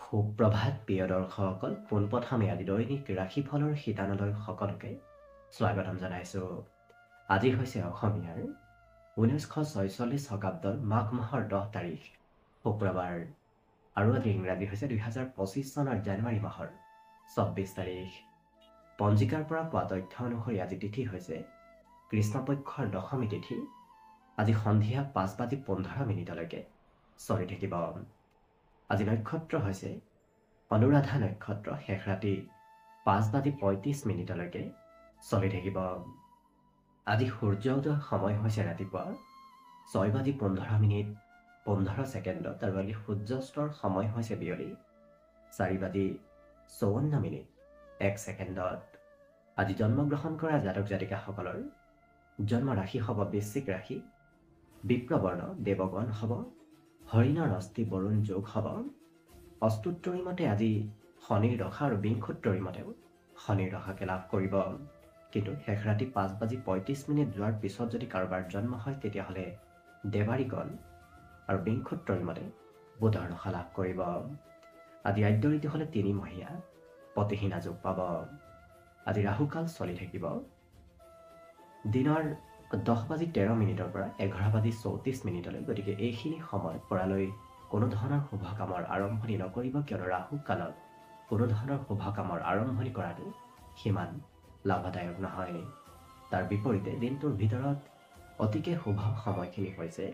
সুপ্ৰভাত প্ৰিয় দৰ্শকসকল, পোনপ্ৰথমে আজি দৈনিক ৰাশিফলৰ শিতানলৈ সকলোকে স্বাগতম জনাইছোঁ। আজি হৈছে অসমীয়াৰ 1946 শকাব্দৰ মাঘ মাহৰ 10 তাৰিখ শুক্ৰবাৰ আৰু আজি ইংৰাজী হৈছে 2025 চনৰ জানুৱাৰী মাহৰ 24 তাৰিখ। পঞ্জিকাৰ পৰা পোৱা তথ্য অনুসৰি আজি তিথি হৈছে কৃষ্ণপক্ষৰ দশমী তিথি। আজি সন্ধিয়া 5:15 চলি থাকিব। আজি নক্ষত্ৰ হৈছে অনুৰাধা নক্ষত্ৰ, শেষ ৰাতি 5:35 চলি থাকিব। আজি সূৰ্য উদয় সময় হৈছে ৰাতিপুৱা 6:15 আৰু আজি সূৰ্যাস্তৰ সময় হৈছে বিয়লি 4:54 আজি জন্মগ্ৰহণ কৰা জাতক জাতিকাসকলৰ জন্ম ৰাশি হ'ব বৃশ্চিক ৰাশি, বিপ্ৰবৰ্ণ দেৱগণ হ'ব, হৰিণৰ অস্থি বৰুণ যোগ হ'ব। অস্তুত্তৰী মতে আজি শনিৰ দশা আৰু বিংশোত্তৰী মতেও শনিৰ দশাকে লাভ কৰিব। কিন্তু শেষ ৰাতি 5:35 যোৱাৰ পিছত যদি কাৰোবাৰ জন্ম হয় তেতিয়াহ'লে দেৱাৰীগণ আৰু বিংশোত্তৰী মতে বুধৰ দশা লাভ কৰিব। আজি আদ্য ঋতু হ'লে 3 মহীয়া, পতিহীনা যোগ পাব। আজি ৰাহুকাল চলি থাকিব দিনৰ 10:13 পৰা 11:34। গতিকে এইখিনি সময়ত পৰালৈ কোনো ধৰণৰ শুভ কামৰ আৰম্ভণি নকৰিব, কিয়নো ৰাহু কালত কোনো ধৰণৰ শুভ কামৰ আৰম্ভণি কৰাটো সিমান লাভদায়ক নহয়। তাৰ বিপৰীতে দিনটোৰ ভিতৰত অতিকে শুভ সময়খিনি হৈছে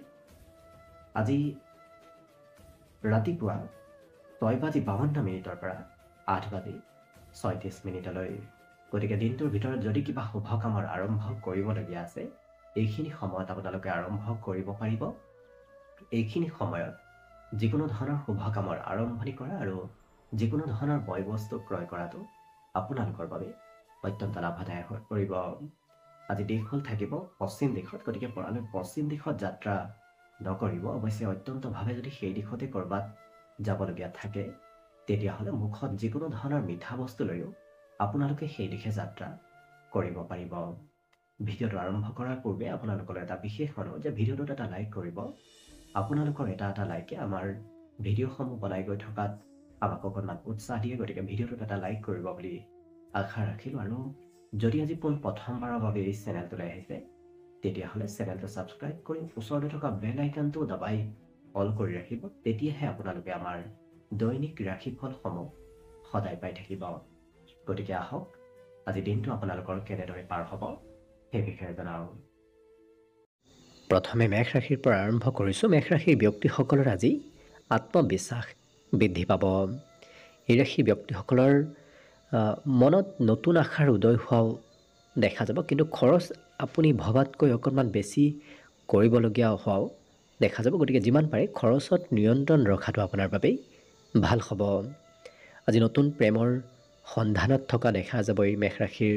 আজি ৰাতিপুৱা 6:52 পৰা 8:36। গতিকে দিনটোৰ ভিতৰত যদি কিবা শুভ কামৰ আৰম্ভ কৰিবলগীয়া আছে এইখিনি সময়ত আপোনালোকে আৰম্ভ কৰিব পাৰিব। এইখিনি সময়ত যিকোনো ধৰণৰ শুভ কামৰ আৰম্ভণি কৰা আৰু যিকোনো ধৰণৰ বয় বস্তু ক্ৰয় কৰাটো আপোনালোকৰ বাবে অত্যন্ত লাভদায়ক হৈ পৰিব। আজি দিশ হ'ল থাকিব পশ্চিম দিশত, গতিকে পৰালৈ পশ্চিম দিশত যাত্ৰা নকৰিব। অৱশ্যে অত্যন্তভাৱে যদি সেই দিশতে ক'ৰবাত যাবলগীয়া থাকে তেতিয়াহ'লে মুখত যিকোনো ধৰণৰ মিঠা বস্তু লৈও আপোনালোকে সেই দিশে যাত্ৰা কৰিব পাৰিব। ভিডিঅ'টো আৰম্ভ কৰাৰ পূৰ্বে আপোনালোকলৈ এটা বিশেষ অনুৰোধ যে ভিডিঅ'টোত এটা লাইক কৰিব। আপোনালোকৰ এটা লাইকে আমাৰ ভিডিঅ'সমূহ বনাই গৈ থকাত আমাক অকণমান উৎসাহ দিয়ে। গতিকে ভিডিঅ'টোত এটা লাইক কৰিব বুলি আশা ৰাখিলোঁ। আৰু যদি আজি প্ৰথমবাৰৰ বাবে এই চেনেলটোলৈ আহিছে তেতিয়াহ'লে চেনেলটো ছাবস্ক্ৰাইব কৰি ওচৰতে থকা বেল আইকনটো দবাই অল কৰি ৰাখিব। তেতিয়াহে আপোনালোকে আমাৰ দৈনিক ৰাশিফলসমূহ সদায় পাই থাকিব। গতিকে আহক আজি দিনটো আপোনালোকৰ কেনেদৰে পাৰ হ'ব সেই বিষয়ে জনাওঁ। প্ৰথমে মেষ ৰাশিৰ পৰা আৰম্ভ কৰিছোঁ। মেষ ৰাশিৰ ব্যক্তিসকলৰ আজি আত্মবিশ্বাস বৃদ্ধি পাব। এই ৰাশিৰ ব্যক্তিসকলৰ মনত নতুন আশাৰ উদয় হোৱাও দেখা যাব, কিন্তু খৰচ আপুনি ভবাতকৈ অকণমান বেছি কৰিবলগীয়া হোৱাও দেখা যাব। গতিকে যিমান পাৰে খৰচত নিয়ন্ত্ৰণ ৰখাটো আপোনাৰ বাবেই ভাল হ'ব। আজি নতুন প্ৰেমৰ সন্ধানত থকা দেখা যাব এই মেষ ৰাশিৰ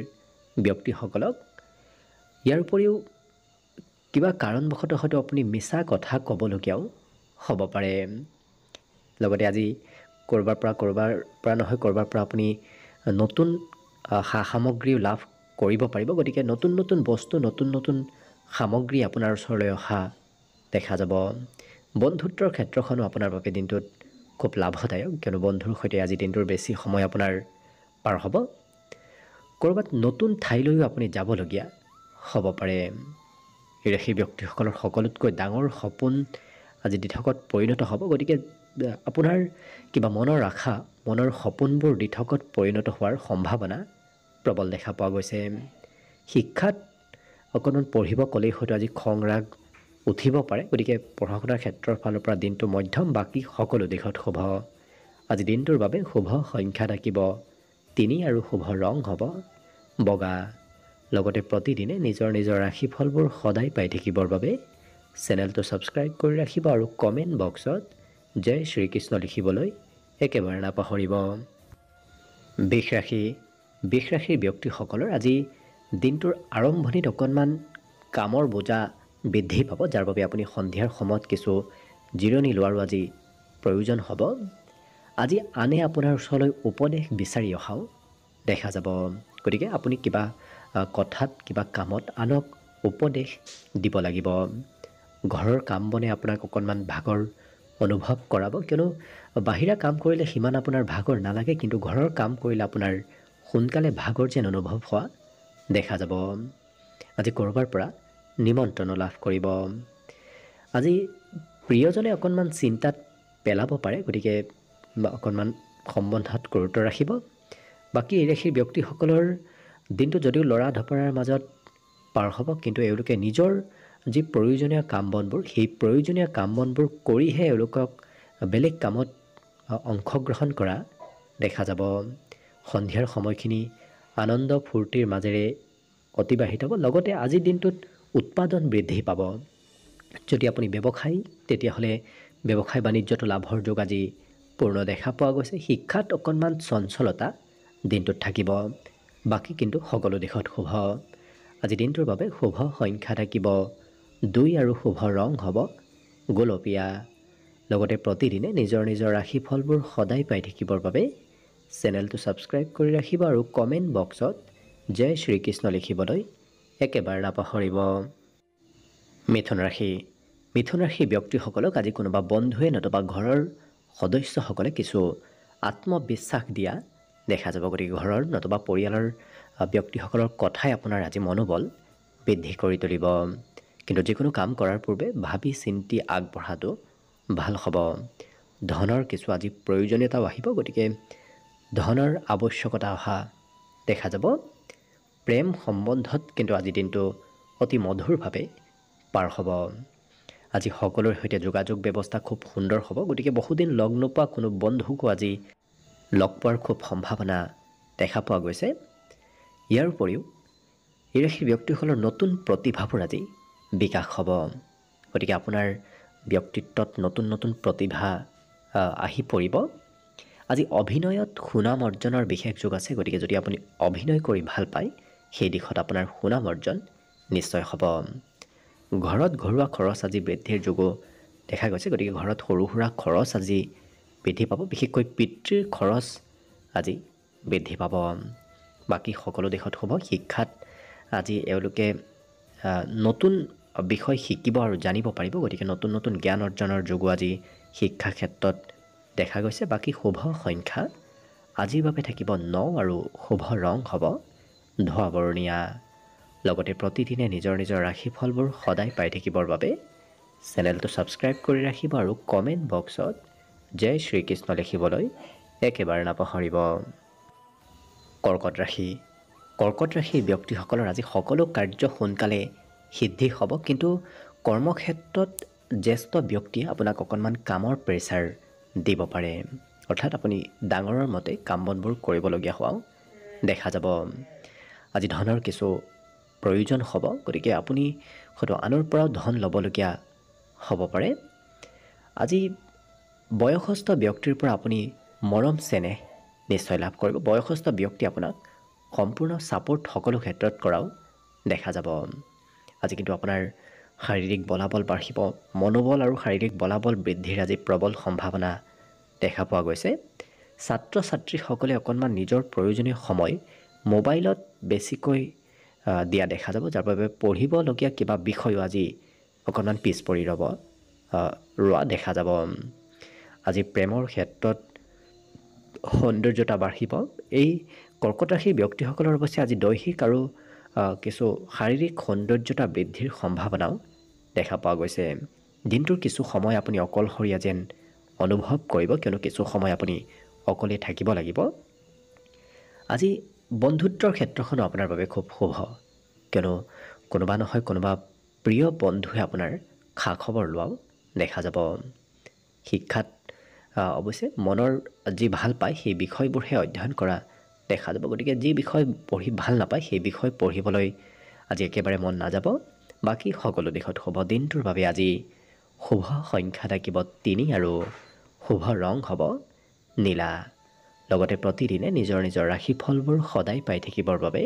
ব্যক্তিসকলক। ইয়াৰ উপৰিও কিবা কাৰণবশতঃ হয়তো আপুনি মিছা কথা ক'বলগীয়াও হ'ব পাৰে। লগতে আজি ক'ৰবাৰ পৰা আপুনি নতুন সা সামগ্ৰীও লাভ কৰিব পাৰিব। গতিকে নতুন নতুন বস্তু, নতুন নতুন সামগ্ৰী আপোনাৰ ওচৰলৈ অহা দেখা যাব। বন্ধুত্বৰ ক্ষেত্ৰখনো আপোনাৰ বাবে দিনটোত খুব লাভদায়ক, কিয়নো বন্ধুৰ সৈতে আজি দিনটোৰ বেছি সময় আপোনাৰ পাৰ হ'ব। ক'ৰবাত নতুন ঠাইলৈও আপুনি যাবলগীয়া হ'ব পাৰে। এই ৰাশিৰ ব্যক্তিসকলৰ সকলোতকৈ ডাঙৰ সপোন আজি দিঠকত পৰিণত হ'ব। গতিকে আপোনাৰ কিবা মনৰ আশা, মনৰ সপোনবোৰ দিঠকত পৰিণত হোৱাৰ সম্ভাৱনা প্ৰবল দেখা পোৱা গৈছে। শিক্ষাত অকণমান পঢ়িব ক'লেই হয়তো আজি খং ৰাগ উঠিব পাৰে। গতিকে পঢ়া শুনাৰ ক্ষেত্ৰৰ ফালৰ পৰা দিনটো মধ্যম, বাকী সকলো দিশত শুভ। আজি দিনটোৰ বাবে শুভ সংখ্যা থাকিব 3 আৰু শুভ ৰং হ'ব বগা। লগতে প্ৰতিদিনে নিজৰ নিজৰ ৰাশিফলবোৰ সদায় পাই থাকিবৰ বাবে চেনেলটো ছাবস্ক্ৰাইব কৰি ৰাখিব আৰু কমেণ্ট বক্সত জয় শ্ৰীকৃষ্ণ লিখিবলৈ একেবাৰে নাপাহৰিব। বৃষ ৰাশিৰ ব্যক্তিসকলৰ আজি দিনটোৰ আৰম্ভণিত অকণমান কামৰ বোজা বৃদ্ধি পাব, যাৰ বাবে আপুনি সন্ধিয়াৰ সময়ত কিছু জিৰণি লোৱাৰো আজি প্ৰয়োজন হ'ব। আজি আনে আপোনাৰ ওচৰলৈ উপদেশ বিচাৰি অহাও দেখা যাব। গতিকে আপুনি কিবা কথাত, কিবা কামত আনক উপদেশ দিব লাগিব। ঘৰৰ কাম বনে আপোনাক অকণমান ভাগৰ অনুভৱ কৰাব, কিয়নো বাহিৰা কাম কৰিলে সিমান আপোনাৰ ভাগৰ নালাগে, কিন্তু ঘৰৰ কাম কৰিলে আপোনাৰ সোনকালে ভাগৰ যেন অনুভৱ হোৱা দেখা যাব। আজি ক'ৰবাৰ পৰা নিমন্ত্ৰণ লাভ কৰিব। আজি প্ৰিয়জনে অকণমান চিন্তাত পেলাব পাৰে, গতিকে অকণমান সম্বন্ধত গুৰুত্ব ৰাখিব। বাকী এই ৰাশিৰ ব্যক্তিসকলৰ দিনটো যদিও লৰা ধপৰাৰ মাজত পাৰ হ'ব, কিন্তু এওঁলোকে নিজৰ যি প্ৰয়োজনীয় কাম বনবোৰ, সেই প্ৰয়োজনীয় কাম বনবোৰ কৰিহে এওঁলোকক বেলেগ কামত অংশগ্ৰহণ কৰা দেখা যাব। সন্ধিয়াৰ সময়খিনি আনন্দ ফূৰ্তিৰ মাজেৰে অতিবাহিত হ'ব। লগতে আজিৰ দিনটোত উৎপাদন বৃদ্ধি পাব। যদি আপুনি ব্যৱসায়ী, তেতিয়াহ'লে ব্যৱসায় বাণিজ্যটো লাভৰ যোগ আজি পূৰ্ণ দেখা পোৱা গৈছে। শিক্ষাত অকণমান চঞ্চলতা দিনটোত থাকিব। বাকী কিন্তু সকলো দিশত শুভ। আজি দিনটোৰ বাবে শুভ সংখ্যা থাকিব 2 আৰু শুভ ৰং হ'ব গোলপীয়া। লগতে প্ৰতিদিনে নিজৰ নিজৰ ৰাশিফলবোৰ সদায় পাই থাকিবৰ বাবে চেনেলটো ছাবস্ক্ৰাইব কৰি ৰাখিব আৰু কমেণ্ট বক্সত জয় শ্ৰীকৃষ্ণ লিখিবলৈ একেবাৰে নাপাহৰিব। মিথুন ৰাশি। মিথুন ৰাশিৰ ব্যক্তিসকলক আজি কোনোবা বন্ধুৱে নতুবা ঘৰৰ সদস্যসকলে কিছু আত্মবিশ্বাস দিয়া দেখা যাব। গতিকে ঘৰৰ নতুবা পৰিয়ালৰ ব্যক্তিসকলৰ কথাই আপোনাৰ আজি মনোবল বৃদ্ধি কৰি তুলিব। কিন্তু যিকোনো কাম কৰাৰ পূৰ্বে ভাবি চিন্তি আগবঢ়াটো ভাল হ'ব। ধনৰ কিছু আজি প্ৰয়োজনীয়তাও আহিব, গতিকে ধনৰ আৱশ্যকতা অহা দেখা যাব। প্ৰেম সম্বন্ধত কিন্তু আজি দিনটো অতি মধুৰভাৱে পাৰ হ'ব। আজি সকলোৰে সৈতে যোগাযোগ ব্যৱস্থা খুব সুন্দৰ হ'ব। গতিকে বহুদিন লগ নোপোৱা কোনো বন্ধুকো আজি লগ পোৱাৰ খুব সম্ভাৱনা দেখা পোৱা গৈছে। ইয়াৰ উপৰিও এই ৰাশিৰ ব্যক্তিসকলৰ নতুন প্ৰতিভাবোৰ আজি বিকাশ হ'ব। গতিকে আপোনাৰ ব্যক্তিত্বত নতুন নতুন প্ৰতিভা আহি পৰিব। আজি অভিনয়ত সুনাম অৰ্জনৰ বিশেষ যোগ আছে। গতিকে যদি আপুনি অভিনয় কৰি ভাল পায়, সেই দিশত আপোনাৰ সুনাম অৰ্জন নিশ্চয় হ'ব। ঘৰত ঘৰুৱা খৰচ আজি বৃদ্ধিৰ যোগো দেখা গৈছে। গতিকে ঘৰত সৰু সুৰা খৰচ আজি বৃদ্ধি পাব। বিশেষকৈ পিতৃৰ খৰচ আজি বৃদ্ধি পাব। বাকী সকলো দিশত শুভ। শিক্ষাত আজি এওঁলোকে নতুন বিষয় শিকিব আৰু জানিব পাৰিব। গতিকে নতুন নতুন জ্ঞান অৰ্জনৰ যোগো আজি শিক্ষা ক্ষেত্ৰত দেখা গৈছে। বাকী শুভ সংখ্যা আজিৰ বাবে থাকিব 9 আৰু শুভ ৰং হ'ব ধোঁৱা বৰণীয়া। লগতে প্ৰতিদিনে নিজৰ নিজৰ ৰাশিফলবোৰ সদায় পাই থাকিবৰ বাবে চেনেলটো ছাবস্ক্ৰাইব কৰি ৰাখিব আৰু কমেণ্ট বক্সত জয় শ্ৰীকৃষ্ণ লিখিবলৈ একেবাৰে নাপাহৰিব। কৰ্কট ৰাশি। কৰ্কট ৰাশিৰ ব্যক্তিসকলৰ আজি সকলো কাৰ্য সোনকালে সিদ্ধি হ'ব, কিন্তু কৰ্মক্ষেত্ৰত জ্যেষ্ঠ ব্যক্তিয়ে আপোনাক অকণমান কামৰ প্ৰেছাৰ দিব পাৰে। অৰ্থাৎ আপুনি ডাঙৰৰ মতে কাম বনবোৰ কৰিবলগীয়া হোৱাও দেখা যাব। আজি ধনৰ কিছু প্ৰয়োজন হ'ব, গতিকে আপুনি হয়তো আনৰ পৰাও ধন ল'বলগীয়া হ'ব পাৰে। আজি বয়সস্থ ব্যক্তিৰ পৰা আপুনি মৰম চেনেহ নিশ্চয় লাভ কৰিব। বয়সস্থ ব্যক্তি আপোনাক সম্পূৰ্ণ ছাপোৰ্ট সকলো ক্ষেত্ৰত কৰাও দেখা যাব। আজি কিন্তু আপোনাৰ শাৰীৰিক বলাবল বাঢ়িব। মনোবল আৰু শাৰীৰিক বলাবল বৃদ্ধিৰ আজি প্ৰবল সম্ভাৱনা দেখা পোৱা গৈছে। ছাত্ৰ ছাত্ৰীসকলে অকণমান নিজৰ প্ৰয়োজনীয় সময় মোবাইলত বেছিকৈ দিয়া দেখা যাব, যাৰ বাবে পঢ়িবলগীয়া কিবা বিষয়ো আজি অকণমান পিছ পৰি ৰোৱা দেখা যাব। আজি প্ৰেমৰ ক্ষেত্ৰত সৌন্দৰ্যতা বাঢ়িব। এই কৰ্কট ৰাশিৰ ব্যক্তিসকলৰ অৱশ্যে আজি দৈহিক আৰু কিছু শাৰীৰিক সৌন্দৰ্যতা বৃদ্ধিৰ সম্ভাৱনাও দেখা পোৱা গৈছে। দিনটোৰ কিছু সময় আপুনি অকলশৰীয়া যেন অনুভৱ কৰিব, কিয়নো কিছু সময় আপুনি অকলে থাকিব লাগিব। আজি বন্ধুত্বৰ ক্ষেত্ৰখনো আপোনাৰ বাবে খুব শুভ, কিয়নো কোনোবা নহয় কোনোবা প্ৰিয় বন্ধুৱে আপোনাৰ খা খবৰ লোৱাও দেখা যাব। শিক্ষাত অৱশ্যে মনৰ যি ভাল পায় সেই বিষয়বোৰহে অধ্যয়ন কৰা দেখা যাব। গতিকে যি বিষয় পঢ়ি ভাল নাপায় সেই বিষয় পঢ়িবলৈ আজি একেবাৰে মন নাযাব। বাকী সকলো দিশত শুভ। দিনটোৰ বাবে আজি শুভ সংখ্যা থাকিব 3 আৰু শুভ ৰং হ'ব নীলা। লগতে প্ৰতিদিনে নিজৰ নিজৰ ৰাশিফলবোৰ সদায় পাই থাকিবৰ বাবে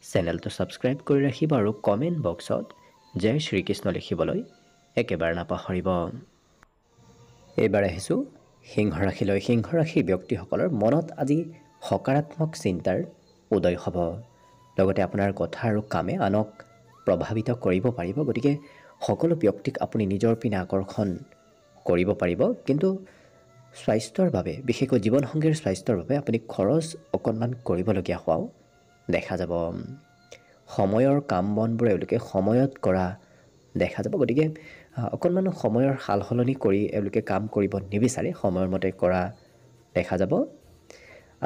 চেনেলটো ছাবস্ক্ৰাইব কৰি ৰাখিব আৰু কমেণ্ট বক্সত জয় শ্ৰীকৃষ্ণ লিখিবলৈ একেবাৰে নাপাহৰিব। এইবাৰ আহিছোঁ সিংহ ৰাশিলৈ। সিংহ ৰাশিৰ ব্যক্তিসকলৰ মনত আজি সকাৰাত্মক চিন্তাৰ উদয় হ'ব। লগতে আপোনাৰ কথা আৰু কামে আনক প্ৰভাৱিত কৰিব পাৰিব। গতিকে সকলো ব্যক্তিক আপুনি নিজৰ পিনে আকৰ্ষণ কৰিব পাৰিব, কিন্তু স্বাস্থ্যৰ বাবে বিশেষকৈ জীৱনসংগীৰ স্বাস্থ্যৰ বাবে আপুনি খৰচ অকণমান কৰিবলগীয়া হোৱাও দেখা যাব। সময়ৰ কাম বনবোৰ এওঁলোকে সময়ত কৰা দেখা যাব। গতিকে অকণমান সময়ৰ সাল সলনি কৰি এওঁলোকে কাম কৰিব নিবিচাৰে, সময়ৰ মতে কৰা দেখা যাব।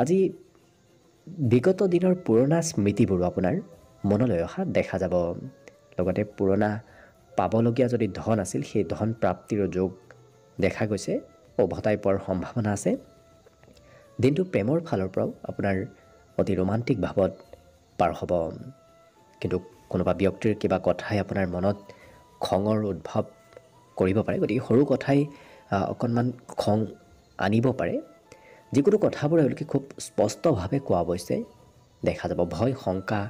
আজি বিগত দিনৰ পুৰণা স্মৃতিবোৰো আপোনাৰ মনলৈ অহা দেখা যাব। লগতে পুৰণা পাবলগীয়া যদি ধন আছিল সেই ধন প্ৰাপ্তিৰ যোগ দেখা গৈছে, উভতাই পোৱাৰ সম্ভাৱনা আছে। দিনটো প্ৰেমৰ ফালৰ পৰাও আপোনাৰ অতি ৰোমান্টিক ভাৱত পাৰ হ'ব। কিন্তু কোনোবা ব্যক্তিৰ কিবা কথাই আপোনাৰ মনত খঙৰ উদ্ভৱ কৰিব পাৰে, গতিকে সৰু কথাই অকণমান খং আনিব পাৰে। যিকোনো কথাবোৰ এওঁলোকে খুব স্পষ্টভাৱে কোৱা অৱশ্যে দেখা যাব। ভয় শংকা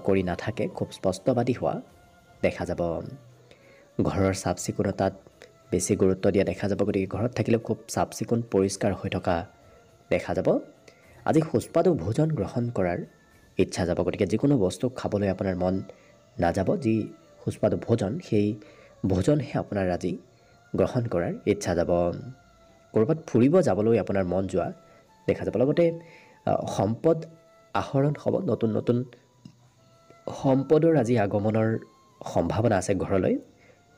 কৰি নাথাকে, খুব স্পষ্টবাদী হোৱা দেখা যাব। ঘৰৰ চাফ চিকুণতাত বেছি গুৰুত্ব দিয়া দেখা যাব, গতিকে ঘৰত থাকিলেও খুব চাফ চিকুণ পৰিষ্কাৰ হৈ থকা দেখা যাব। আজি সুস্বাদু ভোজন গ্ৰহণ কৰাৰ ইচ্ছা যাব, গতিকে যিকোনো বস্তু খাবলৈ আপোনাৰ মন নাযাব। যি সুস্বাদু ভোজন সেই ভোজনহে আপোনাৰ আজি গ্ৰহণ কৰাৰ ইচ্ছা যাব। ক'ৰবাত ফুৰিব যাবলৈ আপোনাৰ মন যোৱা দেখা যাব। লগতে সম্পদ আহৰণ হ'ব, নতুন নতুন সম্পদৰ আজি আগমনৰ সম্ভাৱনা আছে ঘৰলৈ।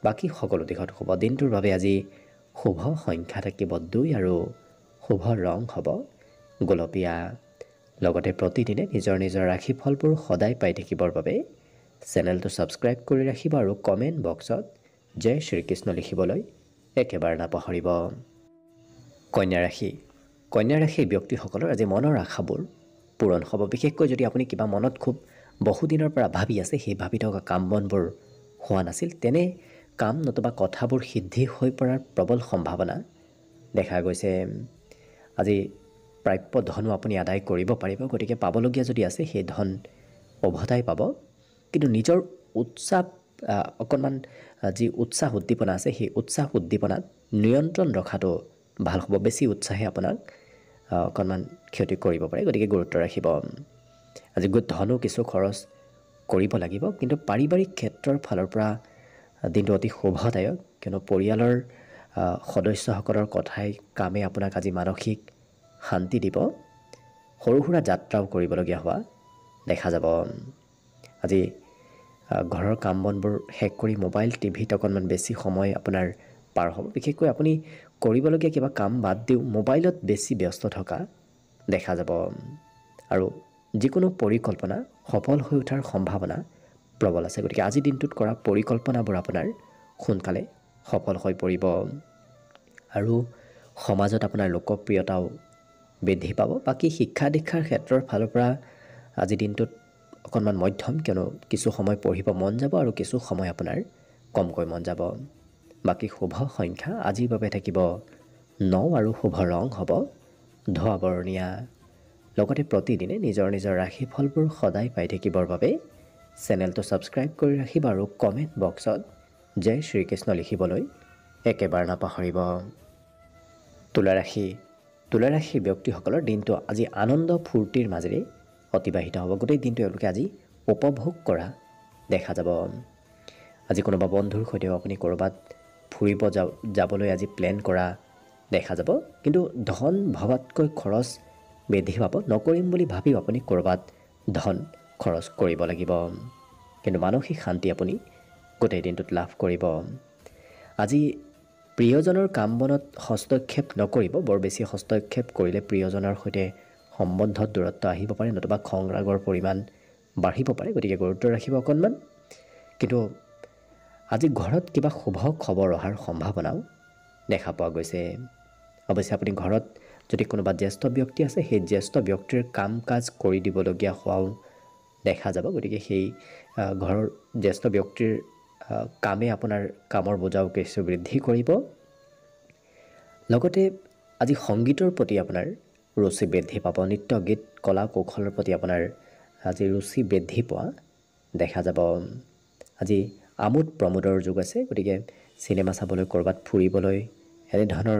বাকী সকলো দিশত শুভ। দিনটোৰ বাবে আজি শুভ সংখ্যা থাকিব 2 আৰু শুভ ৰং হ'ব গোলপীয়া। লগতে প্ৰতিদিনে নিজৰ নিজৰ ৰাশিফলবোৰ সদায় পাই থাকিবৰ বাবে চেনেলটো ছাবস্ক্ৰাইব কৰি ৰাখিব আৰু কমেণ্ট বক্সত জয় শ্ৰীকৃষ্ণ লিখিবলৈ একেবাৰে নাপাহৰিব। কন্যা ৰাশি। কন্যা ৰাশিৰ ব্যক্তিসকলৰ আজি মনৰ আশাবোৰ পূৰণ হ'ব। বিশেষকৈ যদি আপুনি কিবা মনত খুব বহুদিনৰ পৰা ভাবি আছে, সেই ভাবি থকা কাম বনবোৰ হোৱা নাছিল, তেনে কাম নতুবা কথাবোৰ সিদ্ধি হৈ পৰাৰ প্ৰবল সম্ভাৱনা দেখা গৈছে। আজি প্ৰাপ্য ধনো আপুনি আদায় কৰিব পাৰিব, গতিকে পাবলগীয়া যদি আছে সেই ধন উভতাই পাব। কিন্তু নিজৰ উৎসাহ অকণমান যি উৎসাহ উদ্দীপনা আছে সেই উৎসাহ উদ্দীপনাত নিয়ন্ত্ৰণ ৰখাটো ভাল হ'ব। বেছি উৎসাহে আপোনাক অকণমান ক্ষতি কৰিব পাৰে, গতিকে গুৰুত্ব ৰাখিব। আজি ধনো কিছু খৰচ কৰিব লাগিব, কিন্তু পাৰিবাৰিক ক্ষেত্ৰৰ ফালৰ পৰা দিনটো অতি শুভদায়ক, কিয়নো পৰিয়ালৰ সদস্যসকলৰ কথাই কামে আপোনাক আজি মানসিক শান্তি দিব। সৰু সুৰা যাত্ৰাও কৰিবলগীয়া হোৱা দেখা যাব। আজি ঘৰৰ কাম বনবোৰ শেষ কৰি মোবাইল টিভিত অকণমান বেছি সময় আপোনাৰ পাৰ হ'ব। বিশেষকৈ আপুনি কৰিবলগীয়া কিবা কাম বাদ দিও মোবাইলত বেছি ব্যস্ত থকা দেখা যাব। আৰু যিকোনো পৰিকল্পনা সফল হৈ উঠাৰ সম্ভাৱনা প্ৰবল আছে, গতিকে আজিৰ দিনটোত কৰা পৰিকল্পনাবোৰ আপোনাৰ সোনকালে সফল হৈ পৰিব। আৰু সমাজত আপোনাৰ লোকপ্ৰিয়তাও বৃদ্ধি পাব। বাকী শিক্ষা দীক্ষাৰ ক্ষেত্ৰৰ ফালৰ পৰা আজিৰ দিনটোত অকণমান মধ্যম, কিয়নো কিছু সময় পঢ়িব মন যাব আৰু কিছু সময় আপোনাৰ কমকৈ মন যাব। বাকী শুভ সংখ্যা আজিৰ বাবে থাকিব 9 আৰু শুভ ৰং হ'ব ধোঁৱা বৰণীয়া। লগতে প্ৰতিদিনে নিজৰ নিজৰ ৰাশিফলবোৰ সদায় পাই থাকিবৰ বাবে চেনেলটো ছাবস্ক্ৰাইব কৰি ৰাখিব আৰু কমেণ্ট বক্সত জয় শ্ৰীকৃষ্ণ লিখিবলৈ একেবাৰে নাপাহৰিব। তুলা ৰাশি। তুলা ৰাশিৰ ব্যক্তিসকলৰ দিনটো আজি আনন্দ ফূৰ্তিৰ মাজেৰে অতিবাহিত হ'ব। গোটেই দিনটো এওঁলোকে আজি উপভোগ কৰা দেখা যাব। আজি কোনোবা বন্ধুৰ সৈতেও আপুনি ক'ৰবাত ফুৰিব যাবলৈ আজি প্লেন কৰা দেখা যাব। কিন্তু ধন ভবাতকৈ খৰচ বৃদ্ধি পাব। নকৰিম বুলি ভাবিও আপুনি ক'ৰবাত ধন খৰচ কৰিব লাগিব, কিন্তু মানসিক শান্তি আপুনি গোটেই দিনটোত লাভ কৰিব। আজি প্ৰিয়জনৰ কাম বনত হস্তক্ষেপ নকৰিব। বৰ বেছি হস্তক্ষেপ কৰিলে প্ৰিয়জনৰ সৈতে সম্বন্ধত দূৰত্ব আহিব পাৰে, নতুবা খং ৰাগৰ পৰিমাণ বাঢ়িব পাৰে, গতিকে গুৰুত্ব ৰাখিব অকণমান। কিন্তু আজি ঘৰত কিবা শুভ খবৰ অহাৰ সম্ভাৱনাও দেখা পোৱা গৈছে। অৱশ্যে আপুনি ঘৰত যদি কোনোবা জ্যেষ্ঠ ব্যক্তি আছে, সেই জ্যেষ্ঠ ব্যক্তিৰ কাম কাজ কৰি দিবলগীয়া হোৱাও দেখা যাব। গতিকে সেই ঘৰৰ জ্যেষ্ঠ ব্যক্তিৰ কামে আপোনাৰ কামৰ বোজাও কিছু বৃদ্ধি কৰিব। লগতে আজি সংগীতৰ প্ৰতি আপোনাৰ ৰুচি বৃদ্ধি পাব। নৃত্য গীত কলা কৌশলৰ প্ৰতি আপোনাৰ আজি ৰুচি বৃদ্ধি পোৱা দেখা যাব। আজি আমোদ প্ৰমোদৰ যুগ আছে, গতিকে চিনেমা চাবলৈ ক'ৰবাত ফুৰিবলৈ এনেধৰণৰ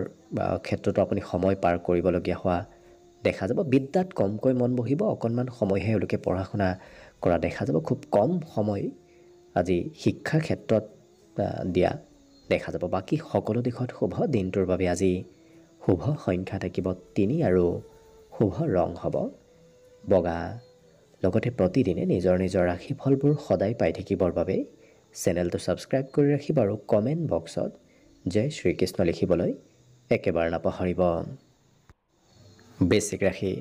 ক্ষেত্ৰতো আপুনি সময় পাৰ কৰিবলগীয়া হোৱা দেখা যাব। বিদ্যাত কমকৈ মন বহিব, অকণমান সময়হে এওঁলোকে পঢ়া শুনা কৰা দেখা যাব। খুব কম সময় আজি শিক্ষাৰ ক্ষেত্ৰত দিয়া দেখা যাব। বাকী সকলো দিশত শুভ। দিনটোৰ বাবে আজি শুভ সংখ্যা থাকিব 3 আৰু শুভ ৰং হ'ব বগা। লগতে প্ৰতিদিনে নিজৰ নিজৰ ৰাশিফলবোৰ সদায় পাই থাকিবৰ বাবে চেনেলটো ছাবস্ক্ৰাইব কৰি ৰাখিব আৰু কমেণ্ট বক্সত জয় শ্ৰীকৃষ্ণ লিখিবলৈ একেবাৰে নাপাহৰিব। বৃশ্চিক ৰাশি।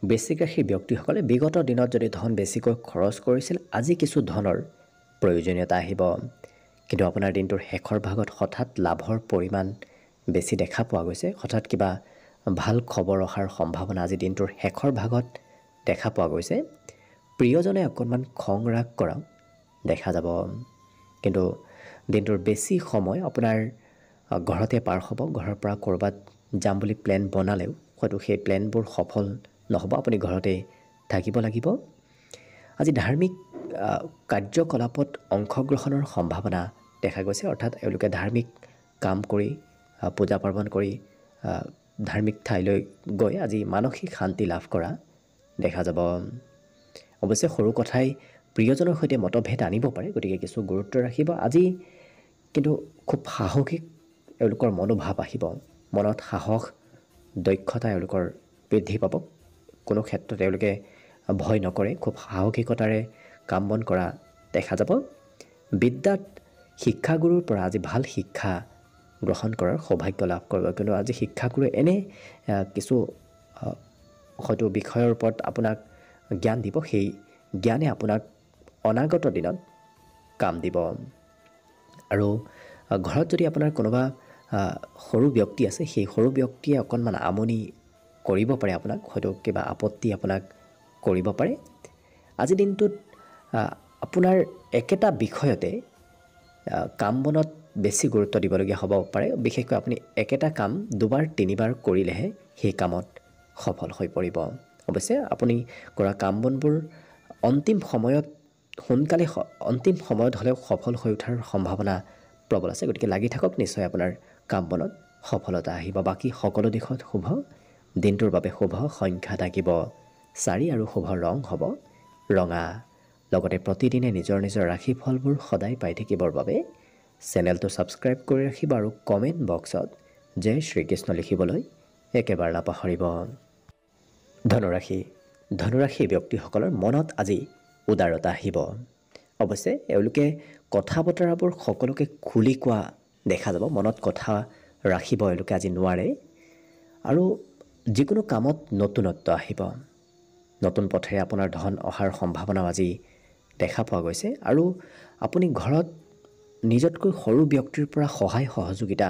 বৃশ্চিক ৰাশিৰ ব্যক্তিসকলে বিগত দিনত যদি ধন বেছিকৈ খৰচ কৰিছিল, আজি কিছু ধনৰ প্ৰয়োজনীয়তা আহিব। কিন্তু আপোনাৰ দিনটোৰ শেষৰ ভাগত হঠাৎ লাভৰ পৰিমাণ বেছি দেখা পোৱা গৈছে। হঠাৎ কিবা ভাল খবৰ অহাৰ সম্ভাৱনা আজি দিনটোৰ শেষৰ ভাগত দেখা পোৱা গৈছে। প্ৰিয়জনে অকণমান খং ৰাগ কৰা দেখা যাব। কিন্তু দিনটোৰ বেছি সময় আপোনাৰ ঘৰতে পাৰ হ'ব। ঘৰৰ পৰা ক'ৰবাত যাম বুলি প্লেন বনালেও হয়তো সেই প্লেনবোৰ সফল নহ'ব, আপুনি ঘৰতে থাকিব লাগিব। আজি ধাৰ্মিক কাৰ্যকলাপত অংশগ্ৰহণৰ সম্ভাৱনা দেখা গৈছে। অৰ্থাৎ এওঁলোকে ধাৰ্মিক কাম কৰি পূজা পাৰ্বণ কৰি ধাৰ্মিক ঠাইলৈ গৈ আজি মানসিক শান্তি লাভ কৰা দেখা যাব। অৱশ্যে সৰু কথাই প্ৰিয়জনৰ সৈতে মতভেদ আনিব পাৰে, গতিকে কিছু গুৰুত্ব ৰাখিব। আজি কিন্তু খুব সাহসিক এওঁলোকৰ মনোভাৱ আহিব। মনত সাহস দক্ষতা এওঁলোকৰ বৃদ্ধি পাব। কোনো ক্ষেত্ৰত এওঁলোকে ভয় নকৰে, খুব সাহসিকতাৰে কাম বন কৰা দেখা যাব। বিদ্যাত শিক্ষাগুৰুৰ পৰা আজি ভাল শিক্ষা গ্ৰহণ কৰাৰ সৌভাগ্য লাভ কৰিব। কিন্তু আজি শিক্ষাগুৰুৱে এনে কিছু হয়তো বিষয়ৰ ওপৰত আপোনাক জ্ঞান দিব, সেই জ্ঞানে আপোনাক অনাগত দিনত কাম দিব। আৰু ঘৰত যদি আপোনাৰ কোনোবা সৰু ব্যক্তি আছে, সেই সৰু ব্যক্তিয়ে অকণমান আমনি কৰিব পাৰে আপোনাক, হয়তো কিবা আপত্তি আপোনাক কৰিব পাৰে। আজিৰ দিনটোত আপোনাৰ একেটা বিষয়তে কাম বনত বেছি গুৰুত্ব দিবলগীয়া হ'ব পাৰে। বিশেষকৈ আপুনি একেটা কাম দুবাৰ তিনিবাৰ কৰিলেহে সেই কামত সফল হৈ পৰিব। অৱশ্যে আপুনি কৰা কাম বনবোৰ অন্তিম সময়ত হ'লেও সফল হৈ উঠাৰ সম্ভাৱনা প্ৰবল আছে। গতিকে লাগি থাকক, নিশ্চয় আপোনাৰ কাম বনত সফলতা আহিব। বাকী সকলো দিশত শুভ। দিনটোৰ বাবে শুভ সংখ্যা থাকিব 4 আৰু শুভ ৰং হ'ব ৰঙা। লগতে প্ৰতিদিনে নিজৰ নিজৰ ৰাশিফলবোৰ সদায় পাই থাকিবৰ বাবে চেনেলটো ছাবস্ক্ৰাইব কৰি ৰাখিব আৰু কমেণ্ট বক্সত জয় শ্ৰীকৃষ্ণ লিখিবলৈ একেবাৰে নাপাহৰিব। ধনুৰাশি। ধনুৰাশি ব্যক্তিসকলৰ মনত আজি উদাৰতা আহিব। অৱশ্যে এওঁলোকে কথা বতৰাবোৰ সকলোকে খুলি কোৱা দেখা যাব। মনত কথা ৰাখিব এওঁলোকে আজি নোৱাৰে। আৰু যিকোনো কামত নতুনত্ব আহিব। নতুন পথেৰে আপোনাৰ ধন অহাৰ সম্ভাৱনাও আজি দেখা পোৱা গৈছে। আৰু আপুনি ঘৰত নিজতকৈ সৰু ব্যক্তিৰ পৰা সহায় সহযোগিতা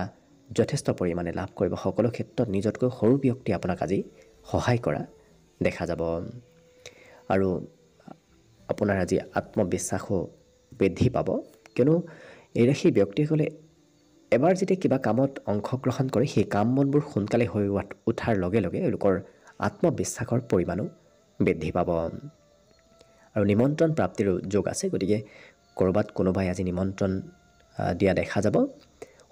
যথেষ্ট পৰিমাণে লাভ কৰিব। সকলো ক্ষেত্ৰত নিজতকৈ সৰু ব্যক্তি আপোনাক আজি সহায় কৰা দেখা যাব। আৰু আপোনাৰ আজি আত্মবিশ্বাসো বৃদ্ধি পাব। কিয়নো এই ৰাশিৰ ব্যক্তিসকলে এবাৰ যেতিয়া কিবা কামত অংশগ্ৰহণ কৰে, সেই কাম বনবোৰ সোনকালে হৈ উঠাৰ লগে লগে এওঁলোকৰ আত্মবিশ্বাসৰ পৰিমাণো বৃদ্ধি পাব। আৰু নিমন্ত্ৰণ প্ৰাপ্তিৰো যোগ আছে। গতিকে ক'ৰবাত কোনোবাই আজি নিমন্ত্ৰণ দিয়া দেখা যাব।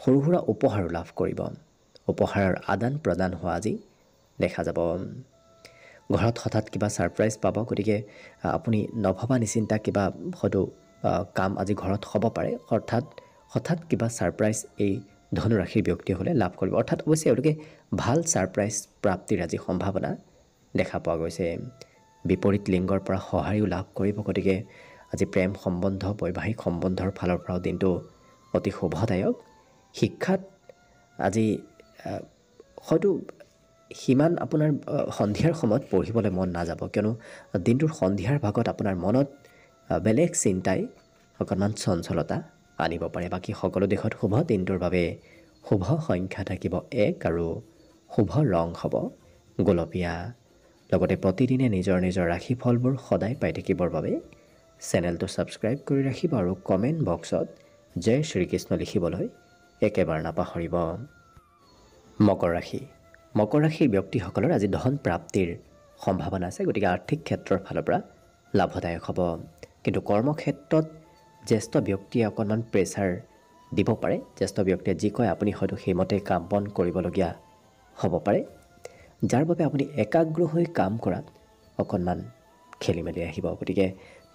সৰু সুৰা উপহাৰো লাভ কৰিব। উপহাৰৰ আদান প্ৰদান হোৱা আজি দেখা যাব। ঘৰত হঠাৎ কিবা ছাৰপ্ৰাইজ পাব। গতিকে আপুনি নভবা নিচিন্তা কিবা হয়তো কাম আজি ঘৰত হ'ব পাৰে। হঠাৎ কিবা ছাৰপ্ৰাইজ এই ধনুৰাশিৰ ব্যক্তিসকলে লাভ কৰিব। অৰ্থাৎ অৱশ্যে এওঁলোকে ভাল ছাৰপ্ৰাইজ প্ৰাপ্তিৰ আজি সম্ভাৱনা দেখা পোৱা গৈছে। বিপৰীত লিংগৰ পৰা সহায়ো লাভ কৰিব। গতিকে আজি প্ৰেম সম্বন্ধ, বৈবাহিক সম্বন্ধৰ ফালৰ পৰাও দিনটো অতি শুভদায়ক। শিক্ষাত আজি হয়তো সিমান আপোনাৰ সন্ধিয়াৰ সময়ত পঢ়িবলৈ মন নাযাব। কিয়নো দিনটোৰ সন্ধিয়াৰ ভাগত আপোনাৰ মনত বেলেগ চিন্তাই অকণমান চঞ্চলতা আনিব পাৰে। বাকী সকলো দিশত শুভ। দিনটোৰ বাবে শুভ সংখ্যা থাকিব 1 আৰু শুভ ৰং হ'ব গোলপীয়া। লগতে প্ৰতিদিনে নিজৰ নিজৰ ৰাশিফলবোৰ সদায় পাই থাকিবৰ বাবে চেনেলটো ছাবস্ক্ৰাইব কৰি ৰাখিব আৰু কমেণ্ট বক্সত জয় শ্ৰীকৃষ্ণ লিখিবলৈ একেবাৰে নাপাহৰিব। মকৰ ৰাশি। মকৰ ৰাশিৰ ব্যক্তিসকলৰ আজি ধন প্ৰাপ্তিৰ সম্ভাৱনা আছে। গতিকে আৰ্থিক ক্ষেত্ৰৰ ফালৰ পৰা লাভদায়ক হ'ব। কিন্তু কৰ্মক্ষেত্ৰত জ্যেষ্ঠ ব্যক্তিয়ে অকণমান প্ৰেছাৰ দিব পাৰে। জ্যেষ্ঠ ব্যক্তিয়ে যি কয় আপুনি হয়তো সেইমতে কাম বন কৰিবলগীয়া হ'ব পাৰে, যাৰ বাবে আপুনি একাগ্ৰ হৈ কাম কৰাত অকণমান খেলি মেলি আহিব। গতিকে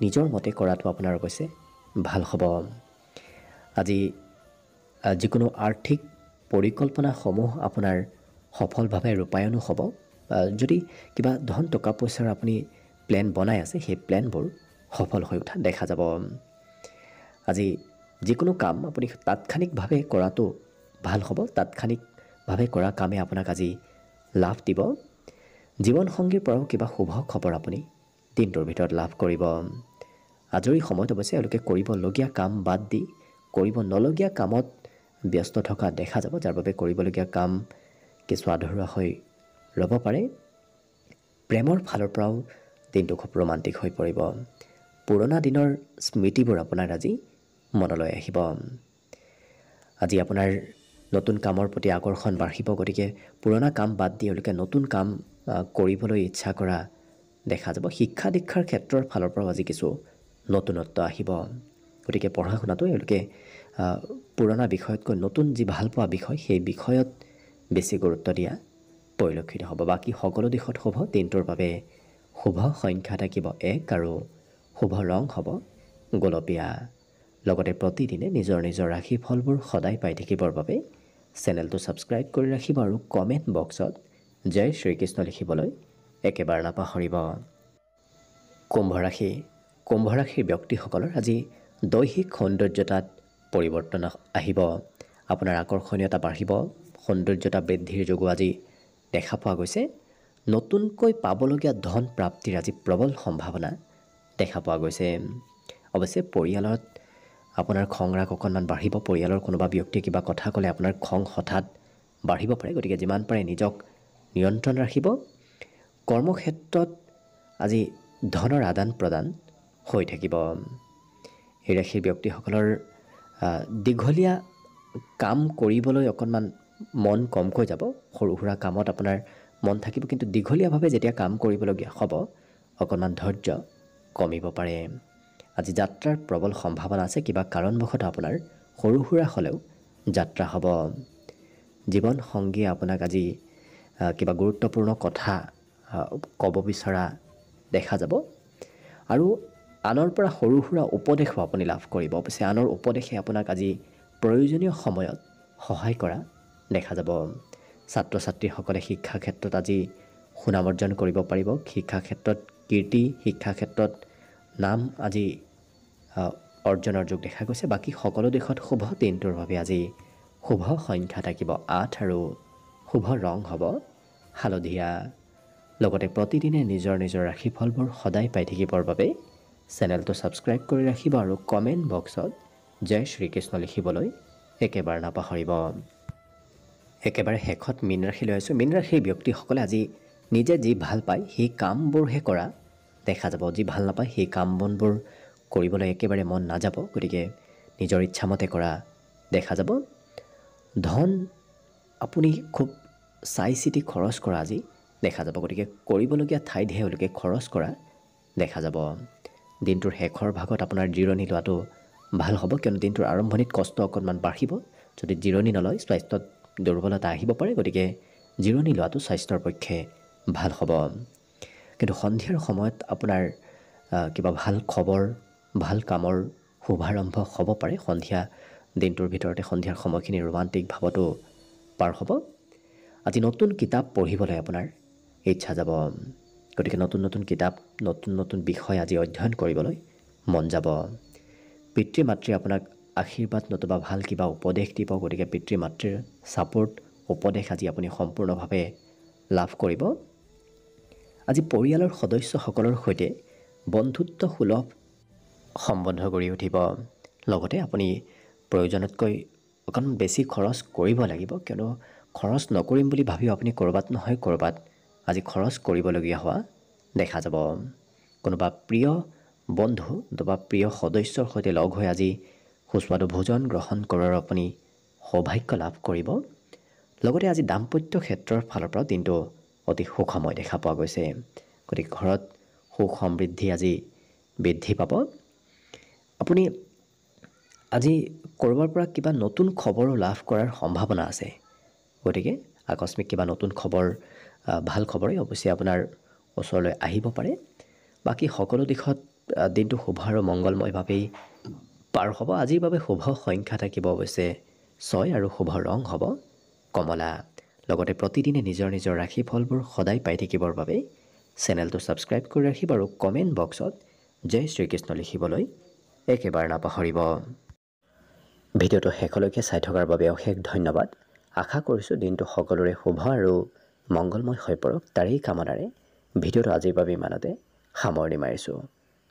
নিজৰ মতে কৰাটো আপোনাৰ অৱশ্যে ভাল হ'ব। আজি যিকোনো আৰ্থিক পৰিকল্পনাসমূহ আপোনাৰ সফলভাৱে ৰূপায়নো হ'ব। যদি কিবা ধন টকা পইচাৰ আপুনি প্লেন বনাই আছে সেই প্লেনবোৰ সফল হৈ উঠা দেখা যাব। আজি যিকোনো কাম আপুনি তাৎক্ষণিকভাৱে কৰাটো ভাল হ'ব। তাৎক্ষণিকভাৱে কৰা কামে আপোনাক আজি লাভ দিব। জীৱনসংগীৰ পৰাও কিবা শুভ খবৰ আপুনি দিনটোৰ ভিতৰত লাভ কৰিব। আজৰি সময়ত অৱশ্যে এওঁলোকে কৰিবলগীয়া কাম বাদ দি কৰিব নলগীয়া কামত ব্যস্ত থকা দেখা যাব, যাৰ বাবে কৰিবলগীয়া কাম কিছু আধৰুৱা হৈ ৰ'ব পাৰে। প্ৰেমৰ ফালৰ পৰাও দিনটো খুব ৰোমান্টিক হৈ পৰিব। পুৰণা দিনৰ স্মৃতিবোৰ আপোনাৰ আজি মনলৈ আহিব। আজি আপোনাৰ নতুন কামৰ প্ৰতি আকৰ্ষণ বাঢ়িব, গতিকে পুৰণা কাম বাদ দি এওঁলোকে নতুন কাম কৰিবলৈ ইচ্ছা কৰা দেখা যাব। শিক্ষা দীক্ষাৰ ক্ষেত্ৰৰ ফালৰ পৰাও আজি কিছু নতুনত্ব আহিব। গতিকে পঢ়া শুনাটো এওঁলোকে পুৰণা বিষয়তকৈ নতুন যি ভালপোৱা বিষয় সেই বিষয়ত বেছি গুৰুত্ব দিয়া পৰিলক্ষিত হ'ব। বাকী সকলো দিশত শুভ। দিনটোৰ বাবে শুভ সংখ্যা থাকিব 1 আৰু শুভ ৰং হ'ব গোলপীয়া। লগতে প্ৰতিদিনে নিজৰ নিজৰ ৰাশিফলবোৰ সদায় পাই থাকিবৰ বাবে চেনেলটো ছাবস্ক্ৰাইব কৰি ৰাখিব আৰু কমেণ্ট বক্সত জয় শ্ৰীকৃষ্ণ লিখিবলৈ একেবাৰে নাপাহৰিব। কুম্ভ ৰাশি। কুম্ভ ৰাশিৰ ব্যক্তিসকলৰ আজি দৈহিক সৌন্দৰ্যতাত পৰিৱৰ্তন আহিব। আপোনাৰ আকৰ্ষণীয়তা বাঢ়িব। সৌন্দৰ্যতা বৃদ্ধিৰ যোগো আজি দেখা পোৱা গৈছে। নতুনকৈ পাবলগীয়া ধন প্ৰাপ্তিৰ আজি প্ৰবল সম্ভাৱনা দেখা পোৱা গৈছে। অৱশ্যে পৰিয়ালত আপোনাৰ খং ৰাগ অকণমান বাঢ়িব। পৰিয়ালৰ কোনোবা ব্যক্তিয়ে কিবা কথা ক'লে আপোনাৰ খং হঠাৎ বাঢ়িব পাৰে। গতিকে যিমান পাৰে নিজক নিয়ন্ত্ৰণ ৰাখিব। কৰ্মক্ষেত্ৰত আজি ধনৰ আদান প্ৰদান হৈ থাকিব। এই ৰাশিৰ ব্যক্তিসকলৰ দীঘলীয়া কাম কৰিবলৈ অকণমান মন কমকৈ যাব। সৰু সুৰা কামত আপোনাৰ মন থাকিব, কিন্তু দীঘলীয়াভাৱে যেতিয়া কাম কৰিবলগীয়া হ'ব অকণমান ধৈৰ্য কমিব পাৰে। আজি যাত্ৰাৰ প্ৰবল সম্ভাৱনা আছে। কিবা কাৰণবশতঃ আপোনাৰ সৰু সুৰা হ'লেও যাত্ৰা হ'ব। জীৱন সংগীয়ে আপোনাক আজি কিবা গুৰুত্বপূৰ্ণ কথা ক'ব বিচৰা দেখা যাব আৰু আনৰ পৰা সৰু সুৰা উপদেশো আপুনি লাভ কৰিব। অৱশ্যে আনৰ উপদেশে আপোনাক আজি প্ৰয়োজনীয় সময়ত সহায় কৰা দেখা যাব। ছাত্ৰ ছাত্ৰীসকলে শিক্ষা ক্ষেত্ৰত আজি সুনাম অৰ্জন কৰিব পাৰিব। শিক্ষা ক্ষেত্ৰত কীৰ্তি, শিক্ষা ক্ষেত্ৰত নাম আজি অৰ্জনৰ যোগ দেখা গৈছে। বাকী সকলো দিশত শুভ। দিনটোৰ বাবে আজি শুভ সংখ্যা থাকিব 8 আৰু শুভ ৰং হ'ব হালধীয়া। লগতে প্ৰতিদিনে নিজৰ নিজৰ ৰাশিফলবোৰ সদায় পাই থাকিবৰ বাবে চেনেলটো ছাবস্ক্ৰাইব কৰি ৰাখিব আৰু কমেণ্ট বক্সত জয় শ্ৰীকৃষ্ণ লিখিবলৈ একেবাৰে নাপাহৰিব। একেবাৰে শেষত মীন ৰাশি লৈ আছোঁ। মীন ৰাশিৰ ব্যক্তিসকলে আজি নিজে যি ভাল পায় সেই কামবোৰহে কৰা দেখা যাব। যি ভাল নাপায় সেই কাম বনবোৰ কৰিবলৈ একেবাৰে মন নাযাব। গতিকে নিজৰ ইচ্ছামতে কৰা দেখা যাব। ধন আপুনি খুব চাই চিতি খৰচ কৰা আজি দেখা যাব। গতিকে কৰিবলগীয়া ঠাইতহে এওঁলোকে খৰচ কৰা দেখা যাব। দিনটোৰ শেষৰ ভাগত আপোনাৰ জিৰণি লোৱাটো ভাল হ'ব, কিয়নো দিনটোৰ আৰম্ভণিত কষ্ট অকণমান বাঢ়িব। যদি জিৰণি নলয় স্বাস্থ্যত দুৰ্বলতা আহিব পাৰে। গতিকে জিৰণি লোৱাটো স্বাস্থ্যৰ পক্ষে ভাল হ'ব। কিন্তু সন্ধিয়াৰ সময়ত আপোনাৰ কিবা ভাল খবৰ, ভাল কামৰ শুভাৰম্ভ হ'ব পাৰে। সন্ধিয়া দিনটোৰ ভিতৰতে সন্ধিয়াৰ সময়খিনি ৰোমান্টিক ভাৱতো পাৰ হ'ব। আজি নতুন কিতাপ পঢ়িবলৈ আপোনাৰ ইচ্ছা যাব। গতিকে নতুন নতুন কিতাপ, নতুন নতুন বিষয় আজি অধ্যয়ন কৰিবলৈ মন যাব। পিতৃ মাতৃয়ে আপোনাক আশীৰ্বাদ নতুবা ভাল কিবা উপদেশ দিব। গতিকে পিতৃ মাতৃৰ ছাপোৰ্ট, উপদেশ আজি আপুনি সম্পূৰ্ণভাৱে লাভ কৰিব। আজি পৰিয়ালৰ সদস্যসকলৰ সৈতে বন্ধুত্ব সুলভ সম্বন্ধ গঢ়ি উঠিব। লগতে আপুনি প্ৰয়োজনতকৈ অকণমান বেছি খৰচ কৰিব লাগিব, কিয়নো খৰচ নকৰিম বুলি ভাবিও আপুনি ক'ৰবাত নহয় ক'ৰবাত আজি খৰচ কৰিবলগীয়া হোৱা দেখা যাব। কোনোবা প্ৰিয় বন্ধু নতুবা প্ৰিয় সদস্যৰ সৈতে লগ হৈ আজি সুস্বাদু ভোজন গ্ৰহণ কৰাৰ আপুনি সৌভাগ্য লাভ কৰিব। লগতে আজি দাম্পত্য ক্ষেত্ৰৰ ফালৰ পৰা দিনটো অতি সুখময় দেখা পোৱা গৈছে। গতিকে ঘৰত সুখ সমৃদ্ধি আজি বৃদ্ধি পাব। আপুনি আজি ক'ৰবাৰ পৰা কিবা নতুন খবৰো লাভ কৰাৰ সম্ভাৱনা আছে। গতিকে আকস্মিক কিবা নতুন খবৰ, ভাল খবৰেই অৱশ্যে আপোনাৰ ওচৰলৈ আহিব পাৰে। বাকী সকলো দিশত দিনটো শুভ আৰু মংগলময়ভাৱেই পাৰ হ'ব। আজিৰ বাবে শুভ সংখ্যা থাকিব অৱশ্যে 6 আৰু শুভ ৰং হ'ব কমলা। লগতে প্ৰতিদিনে নিজৰ নিজৰ ৰাশিফলবোৰ সদায় পাই থাকিবৰ বাবে চেনেলটো ছাবস্ক্ৰাইব কৰি ৰাখিব আৰু কমেণ্ট বক্সত জয় শ্ৰীকৃষ্ণ লিখিবলৈ একেবাৰে নাপাহৰিব। ভিডিঅ'টো শেষলৈকে চাই থকাৰ বাবে অশেষ ধন্যবাদ। আশা কৰিছোঁ দিনটো সকলোৰে শুভ আৰু মংগলময় হৈ পৰক, তাৰেই কামনাৰে ভিডিঅ'টো আজিৰ বাবে ইমানতে সামৰণি মাৰিছোঁ।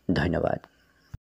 ধন্যবাদ।